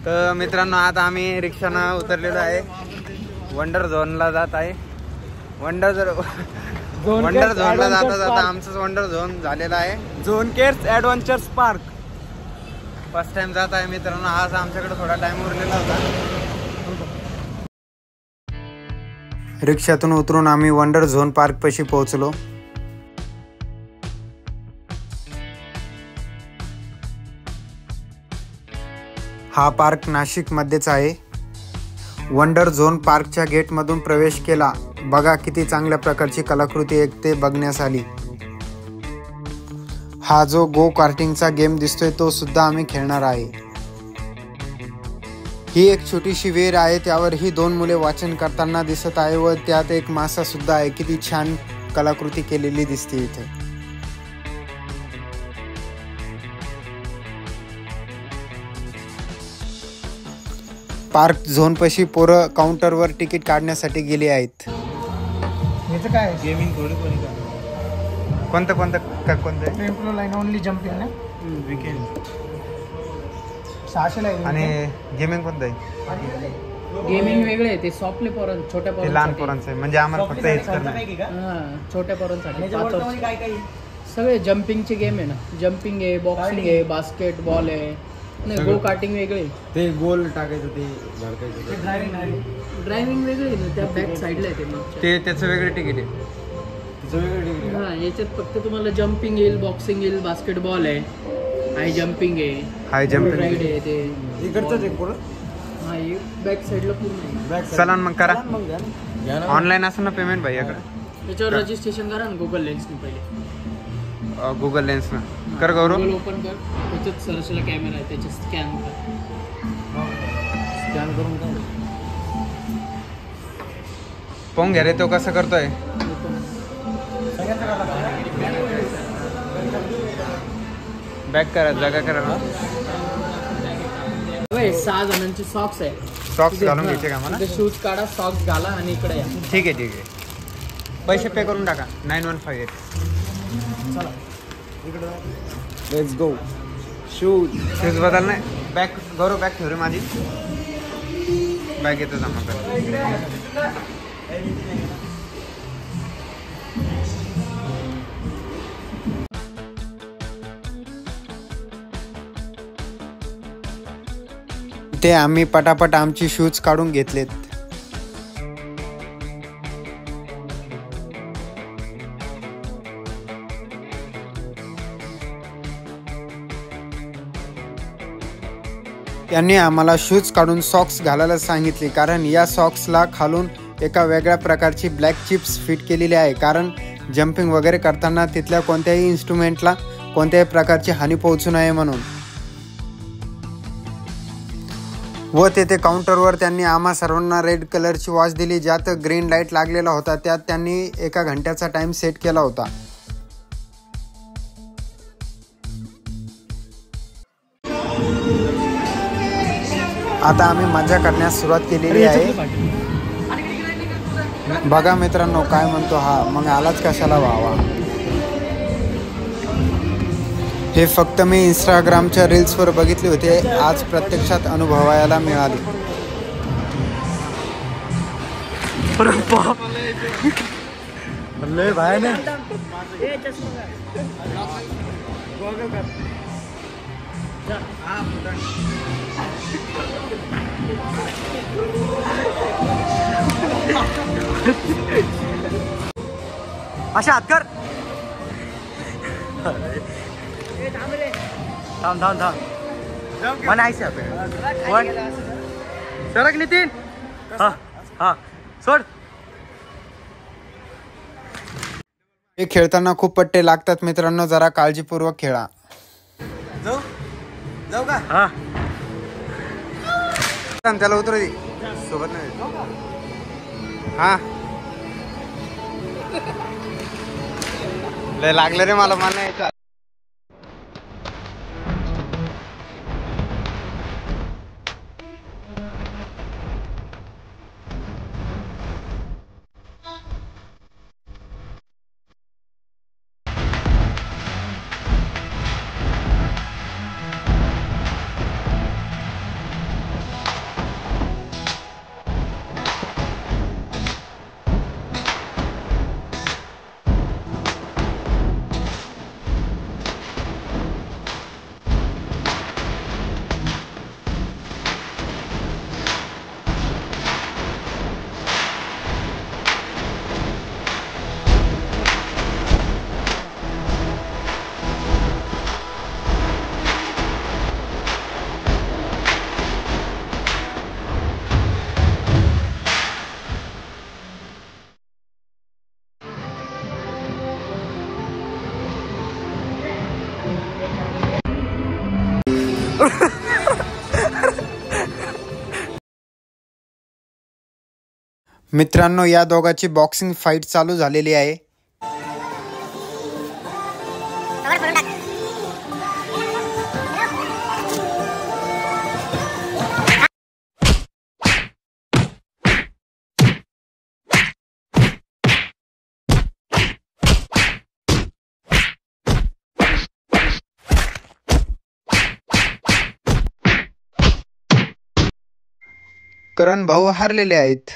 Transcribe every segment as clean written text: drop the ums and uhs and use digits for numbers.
तर मित्रांनो आता आम्ही रिक्षानं उतरलेलो आहे, वंडर झोनला जात आहे. वंडर झोनला जाता आमचं वंडर झोन झालेला आहे. Zone CARES adventures park first time जात आहे मित्रांनो. आज आमच्याकडे थोडा टाइम उरलेला होता. रिक्षातून उतरून आम्ही वंडर झोन पार्क पाशी पोहोचलो. हा पार्क नाशिक मध्येच आहे. वंडर झोन पार्कच्या गेटमधून प्रवेश केला. बघा किती चांगल्या प्रकारची कलाकृती एक ते बघण्यास आली. हा जो गो कार्टिंगचा गेम दिसतोय तो सुद्धा आम्ही खेळणार आहे. ही एक छोटीशी विहीर आहे, त्यावर ही 2 मुले वाचन करताना दिसत आहे व त्यात एक मासा सुद्धा आहे. किती छान कलाकृती केलेली दिसते इथे. पार्क झोन पशी पोरं काउंटरवर तिकीट काढण्यासाठी गेली आहेत. याचं काय गेमिंग थोडी कोणी कोणतं टेम्पलो लाईन ओनली जम्पिंग ना वीकेंड 600 ला आहे. आणि गेमिंग कोणतं आहे? गेमिंग वेगळे आहे, ते सॉफ्टली पोरं छोट्या पोरांसाठी. लहान पोरांचं आहे म्हणजे आम्हाला फक्त हेच करणं आहे. हां, छोट्या पोरांसाठी सगळे जम्पिंगचे गेम आहे ना. जम्पिंग आहे, बॉक्सिंग आहे, बास्केटबॉल आहे. नाही, गो कार्टिंग वेगळे, ते गोल टाकायचं, ते धडकायचं, ड्रायव्हिंग वेगळे आहे ना. त्या बॅक साईडला आहे ते त्याचं वेगळं तिकीट आहे. हां, याच्यात फक्त तुम्हाला जम्पिंग येईल, बॉक्सिंग येईल, बास्केटबॉल आहे, हाय जम्पिंग आहे, हाय जम्पिंग राईड आहे. ते इकडचंच आहे पुढं. हां, हे बॅक साईडला पूर्ण आहे. चला मग करा. ऑनलाईन असं ना पेमेंट भाई याकडे. त्याच्यावर रजिस्ट्रेशन करा ना गुगल लेन्सने पहिले. गुगल लेन्सनं कर गौरव. गुगल ओपन कर, त्याच्यात सरसला कॅमेरा आहे, त्याच्यात स्कॅन कर. स्कॅन करून काय पाहून घ्या रे तो कसं करतोय. बॅक करा, जागा करा ना. 6 जणांचे सॉक्स आहे. सॉक्स घालून घ्यायचे का मला? शूज काढा, सॉक्स घाला आणि इकडे या. ठीक आहे. पैसे पे करून टाका. 9158. चला इकडे लेट्स गो. शूज बदल नाही. बॅग गौरव बॅग ठेव रे माझी. बॅग येतो जमा कर. ते आम्ही पटापट आमची शूज काढून घेतलेत. त्यांनी आम्हाला शूज काढून सॉक्स घालायला सांगितले, कारण या सॉक्सला खालून एका वेगळ्या प्रकारची ब्लॅक चिप्स फिट केलेली आहे, कारण जम्पिंग वगैरे करताना तिथल्या कोणत्याही इन्स्ट्रुमेंटला कोणत्याही प्रकारची हानी पोहोचू नये म्हणून. व तेथे काउंटरवर त्यांनी आम्हा सर्वांना रेड कलरची वॉच दिली, ज्यात ग्रीन लाईट लागलेला होता. त्यात त्यांनी 1 घंट्याचा टाइम सेट केला होता. आता आम्ही मजा करण्यास सुरुवात केलेली आहे. बघा मित्रांनो काय म्हणतो हा, मग आलाच कशाला व्हावा. हे फक्त मी इंस्टाग्रामच्या रील्सवर बघितले होते, आज प्रत्यक्षात अनुभवायला मिळाले. अशा हात कर. थांब म्हणायचं पण सरक नितीन. हा सोड. हे खेळताना खूप पट्टे लागतात मित्रांनो, जरा काळजीपूर्वक खेळा. जाऊ का? हा त्याला उतरू दे सोबत नाही. हा लय लागलं रे मला नाही. मित्रांनो, या दोघांची बॉक्सिंग फाईट चालू झालेली आहे. करण भाऊ हारलेले आहेत.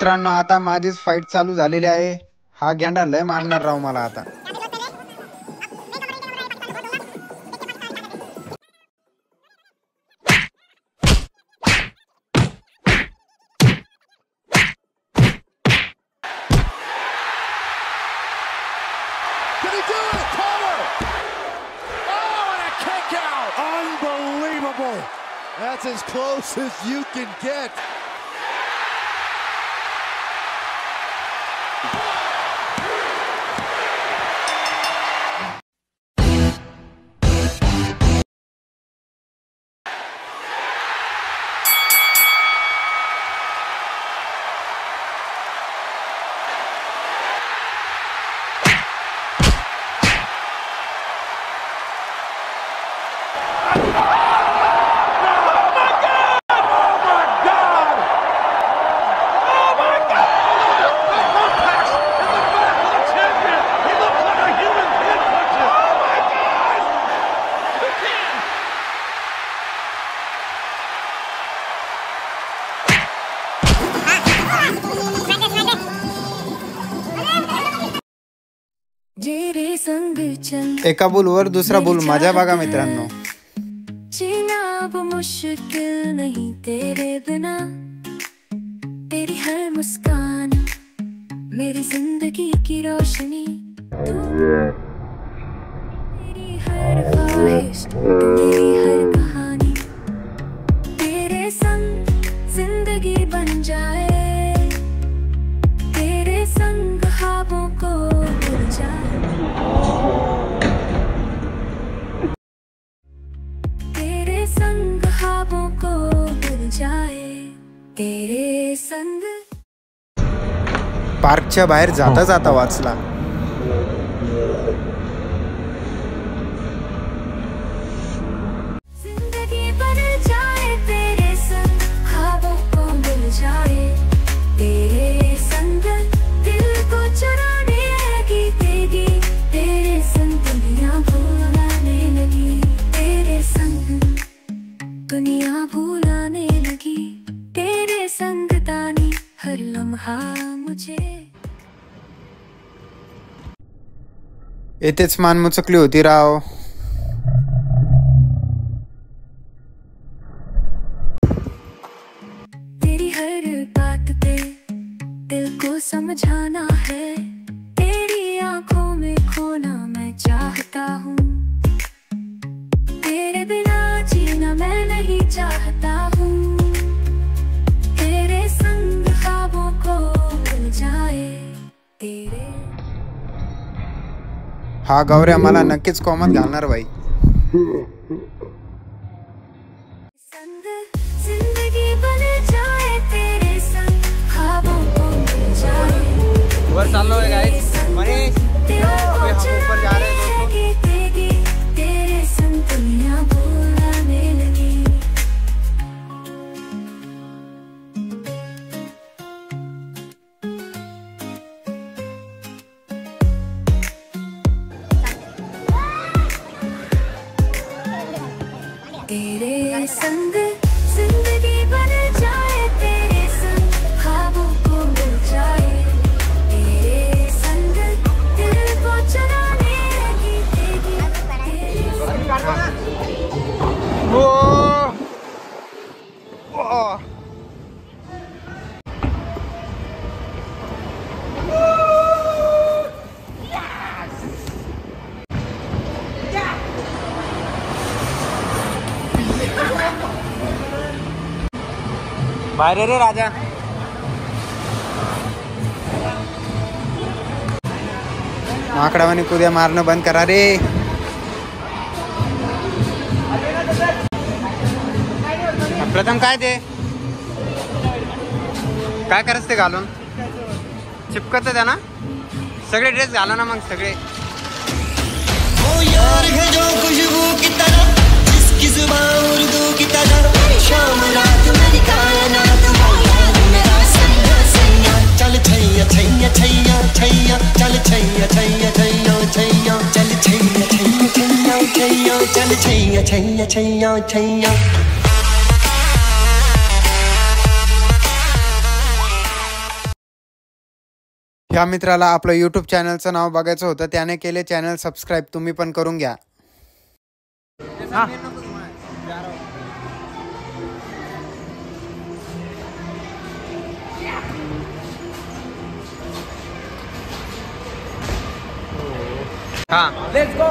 मित्रांनो, आता माझीच फाईट चालू झालेली आहे. हा गेंडा लय मारणार राव मला आता. Unbelievable. That's as close as you can get. एका बुलवर दुसरा बुल माझ्या बघा मित्रांनो. जीना अब मुश्किल नहीं तेरे बिना, तेरी हर मुस्कान मेरी जिंदगी की रोशनी, तेरी हर ख्वाहिश मेरी हर कहानी, तेरे संग जिंदगी बन जाए, तेरे संग ख्वाबों को भूल जाए, तेरे संग ख्वाबों को भूल जाए, तेरे संग. पार्कच्या बाहेर जाता जाता वाचला. जिंदगी बन जाए तेरे संग, ख्वाबों को भूल जाए, तेरे संग येथेच मानमुचकली होती राव. तेरी हर बात पे दिल को समझाना है, तेरी आंखों में खोना मैं चाहता हूँ, तेरे बिना जीना मैं नहीं चाहता हूँ, तेरे संग ख्वाबों को भूल जाए तेरे. हा गौऱ्या मला नक्कीच कॉमत घालणार बाई. संग जिंदगी बन जाए तेरे संग ख्वाबों को मिल जाए. वर चाललो आहे गाइस. मनीष तेरा अबे हम ऊपर जा रहे हैं दोस्तों. तेगी तेरे संग दुनिया बुलाने लगी. तेरे संग जिंदगी बन जाए तेरे संग ख्वाबों को मिल जाए, तेरे संग दिल को चुराने लगी तेगी तेरे बाहेर रे राजा. माकडावानी कुद्या मारणं बंद करा रे. प्रथम काय ते काय करायचं ते घालून चिपकत त्या ना सगळे ड्रेस घाला ना मग सगळे. ओ यार है जो खुशबू की तरह, जिसकी जुबान उर्दू की तरह, शाम रात मेरी कायनात वो यार मेरा सैया सैया. चल छैया छैया छैया छैया, चल छैया छैया छैया छैया, चल छैया छैया छैया छैया, चल छैया छैया छैया छैया. ह्या मित्राला आपलं यूट्यूब चॅनलचं नाव बघायचं होतं, त्याने केले चॅनल सबस्क्राईब. तुम्ही पण करून घ्या. हाँ let's go.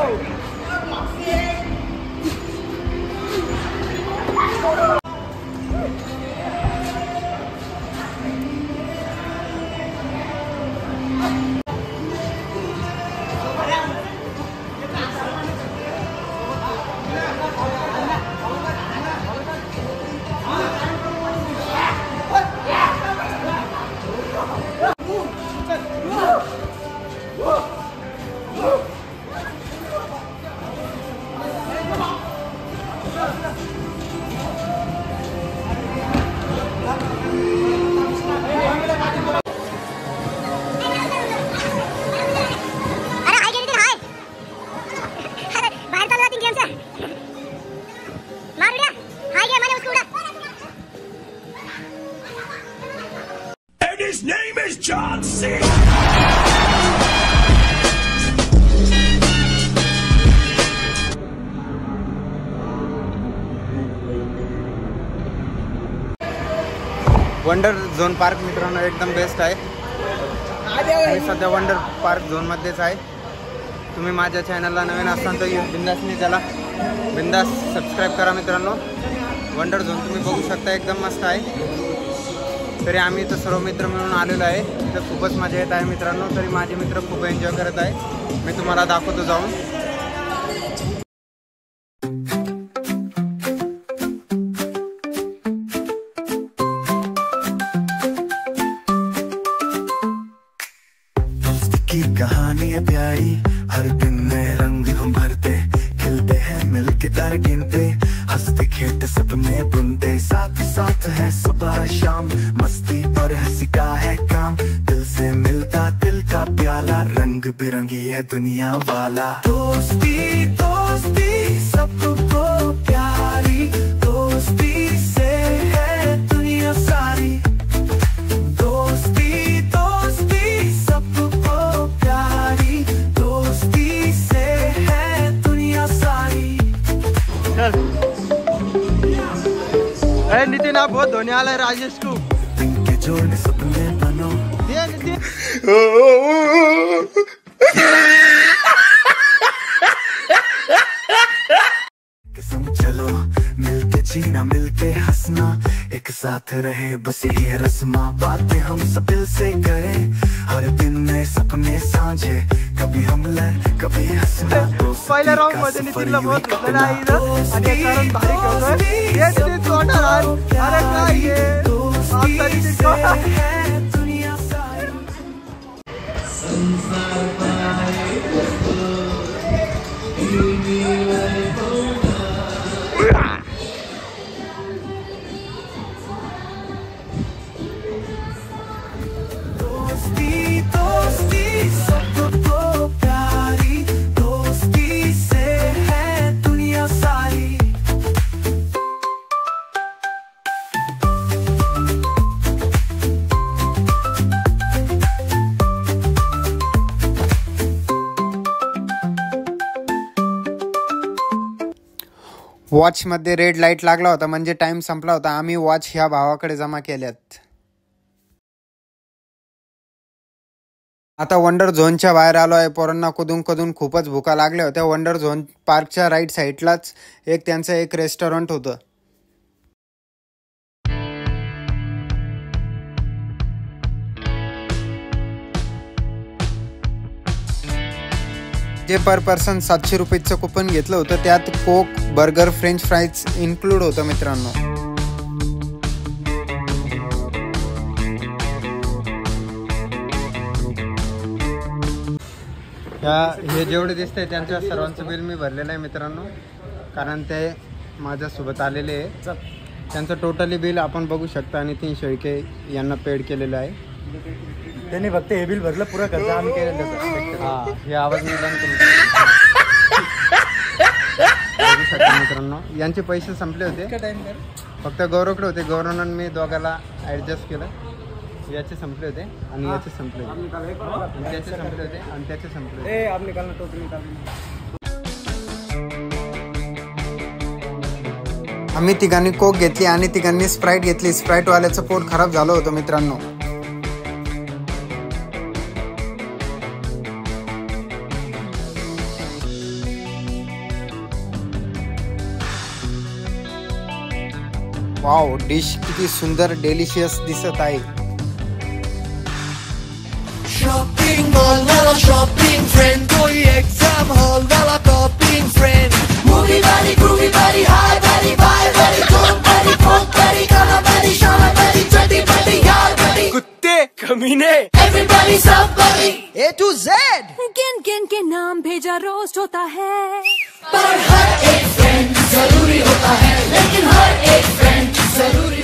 His name is John C. Wonder zone park मित्रांनो एकदम बेस्ट आहे. मी सध्या वंडर पार्क झोनमध्येच आहे. तुम्ही माझ्या चॅनलला नवीन असाल तर बिंदासने त्याला बिंदास सबस्क्राईब करा मित्रांनो. वंडर झोन तुम्ही बघू शकता एकदम मस्त आहे. तरी आम्ही इथं सर्व मित्र मिळून आलेलो आहे. इथं खूपच मजा येत आहे मित्रांनो. तरी माझे मित्र खूप एन्जॉय करत आहे. मी तुम्हाला दाखवतो जाऊन. की कहानी है प्यारी, हर दिन नए रंग हम भरते, खिलते हैं मिलके तारे गिनते, हंसते खेलते सपने बुनते, साथ साथ है सुबह शाम, मस्ती और हंसी का है काम, दिल से मिलता दिल का प्याला, रंग बिरंगी है दुनिया वाला. दोस्ती दोस्ती सबको प्यारी, दोस्ती से है दुनिया सारी. दोस्ती दोस्ती सबको प्यारी, दोस्ती ठंडा बहुत धोने वाला है राजेश को। इनके जोड़ सपने बनो किस्म चलो मिलके जीना मिलके हंसना एक साथ रहे बस यही है रस्मा बातें हम सब दिल से करें हर दिन नए सपने साझे कभी हम लड़ कभी हंसना पहिल्या राऊंड मध्ये नितीनला बहुत झोपलेला आहे इथं आणि कारण भारी खेळतोय हे ते तोंडा अरे काय हे आता नितीन दुनिया सारी दोस्ती दोस्ती सबको प्यारी दोस्ती से है दुनिया सारी वॉचमध्ये रेड लाईट लागला होता म्हणजे टाइम संपला होता. आम्ही वॉच ह्या भावाकडे जमा केल्यात. आता वंडर झोनच्या बाहेर आलो आहे. पोरांना कुदून कुदून खूपच भुका लागल्या होत्या. वंडर झोन पार्कच्या राईट साईडलाच त्यांचं एक रेस्टॉरंट होतं. जे पर पर्सन 700 रुपयेचं कुपन घेतलं होतं त्यात कोक बर्गर फ्रेंच फ्राईज इन्क्लूड होतं मित्रांनो. हे जेवढे दिसतंय त्यांच्या सर्वांचं बिल मी भरलेलं आहे मित्रांनो कारण ते माझ्यासोबत आलेले आहे. त्यांचं टोटली बिल आपण बघू शकता आणि 300 शेळके यांना पेड केलेलं आहे. त्यांनी फक्त हे बिल भरलं पुरा खर्च आम्ही केलेलं. हा हे आवाज मी बंद करू शकतो मित्रांनो. यांचे पैसे संपले होते फक्त गौरवकडे होते. गौरवनं मी दोघाला ॲडजस्ट केलं. याचे संपले होते आणि याचे संपले होते त्याचे संपले होते आणि त्याचे संपले होते. आम्ही तिघांनी कोक घेतली आणि तिघांनी स्प्राईट घेतली. स्प्राईटवाल्याचं पोट खराब झालं होतं मित्रांनो. वाव डिश किती सुंदर डेलिशियस दिसत आहे. शॉपिंग मॉल वाला शॉपिंग फ्रेंड कोई एग्जाम हॉल वाला टॉपिंग फ्रेंड मूवी वाली ग्रूवी वाली हाई वाली बाय वाली कॉम वाली फोक वाली काला वाली शाला वाली चटी पटी यार वाली कुत्ते कमीने एवरीबॉडी सबबॉडी ए टू जेड गिन गिन के नाम भेजा रोस्ट होता है पर हर एक फ्रेंड जरूरी होता है लेकिन हर एक फ्रेंड जरूरी